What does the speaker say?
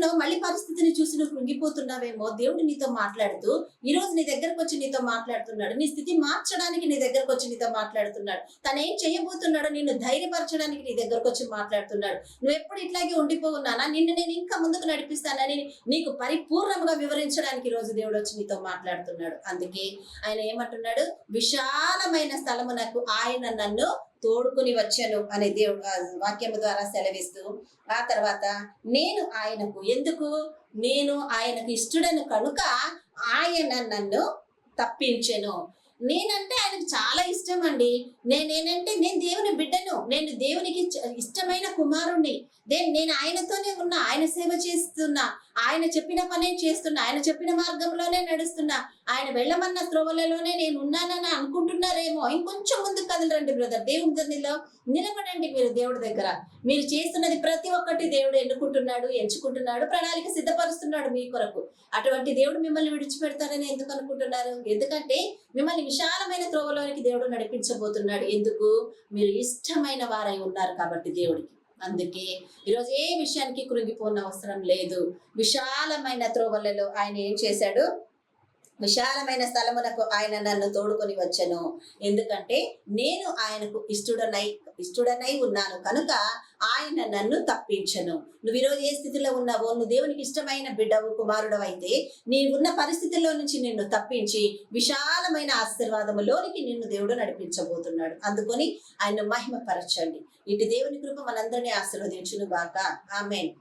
చేస్తున్నావు? మళ్ళీ పరిస్థితిని చూసి నువ్వు కృంగిపోతున్నావేమో. దేవుడు నీతో మాట్లాడుతూ ఈ రోజు నీ దగ్గరకు వచ్చి నీతో మాట్లాడుతున్నాడు. నీ స్థితి మార్చడానికి నీ దగ్గరకు వచ్చి నీతో మాట్లాడుతున్నాడు. తను ఏం చేయబోతున్నాడో నిన్ను ధైర్యపరచడానికి నీ దగ్గరకు వచ్చి మాట్లాడుతున్నాడు. నువ్వు ఎప్పుడు ఇట్లాగే ఉండిపోవున్నానా, నిన్ను నేను ఇంకా ముందుకు నడిపిస్తానని నీకు పరిపూర్ణంగా వివరించడానికి ఈ రోజు దేవుడు వచ్చి నీతో మాట్లాడుతున్నాడు. అందుకే ఆయన ఏమంటున్నాడు, విశాలమైన స్థలమునకు ఆయన నన్ను తోడుకుని వచ్చాను అనే దేవుడు వాక్యము ద్వారా సెలవిస్తూ, ఆ తర్వాత నేను ఆయనకు ఇష్టడను కనుక ఆయన నన్ను తప్పించెను. నేనంటే ఆయనకు చాలా ఇష్టం అండి. నేను దేవుని బిడ్డను, నేను దేవునికి ఇష్టమైన కుమారుణ్ణి. నేను ఆయనతోనే ఉన్నా, ఆయన సేవ చేస్తున్నా, ఆయన చెప్పిన పనే చేస్తున్నా, ఆయన చెప్పిన మార్గంలోనే నడుస్తున్నా, ఆయన వెళ్ళమన్న త్రోవలలోనే నేను ఉన్నానని అనుకుంటున్నారేమో. ఇంకొంచెం ముందుకు కదలరండి బ్రదర్. దేవుడి దగ్గరలో నిలబడండి. మీరు దేవుడి దగ్గర మీరు చేస్తున్నది ప్రతి ఒక్కటి దేవుడు ఎంచుకుంటున్నాడు, ప్రణాళిక సిద్ధపరుస్తున్నాడు మీ కొరకు. అటువంటి దేవుడు మిమ్మల్ని విడిచిపెడతారని ఎందుకు అనుకుంటున్నారు? ఎందుకంటే మిమ్మల్ని విశాలమైన త్రోవలోనికి దేవుడు నడిపించబోతున్నాడు. ఎందుకు? మీరు ఇష్టమైన వారై ఉన్నారు కాబట్టి దేవుడికి. అందుకే ఈరోజు ఏ విషయానికి కృంగిపోన అవసరం లేదు. విశాలమైన త్రోవలలో ఆయన ఏం చేశాడు? విశాలమైన స్థలమునకు ఆయన నన్ను తోడుకొని వచ్చెను. ఎందుకంటే నేను ఆయనకు ఇష్టడనై ఉన్నాను కనుక ఆయన నన్ను తప్పించను. నువ్వు ఈరోజు ఏ స్థితిలో ఉన్నావో, నువ్వు దేవునికి ఇష్టమైన బిడ్డవు, కుమారుడవు అయితే నీవున్న పరిస్థితుల్లో నుంచి నిన్ను తప్పించి విశాలమైన ఆశీర్వాదములోనికి నిన్ను దేవుడు నడిపించబోతున్నాడు. అందుకొని ఆయన మహిమపరచండి. ఇటు దేవుని కృప మనందరినీ ఆశీర్వదించును గాక. ఆమేన్.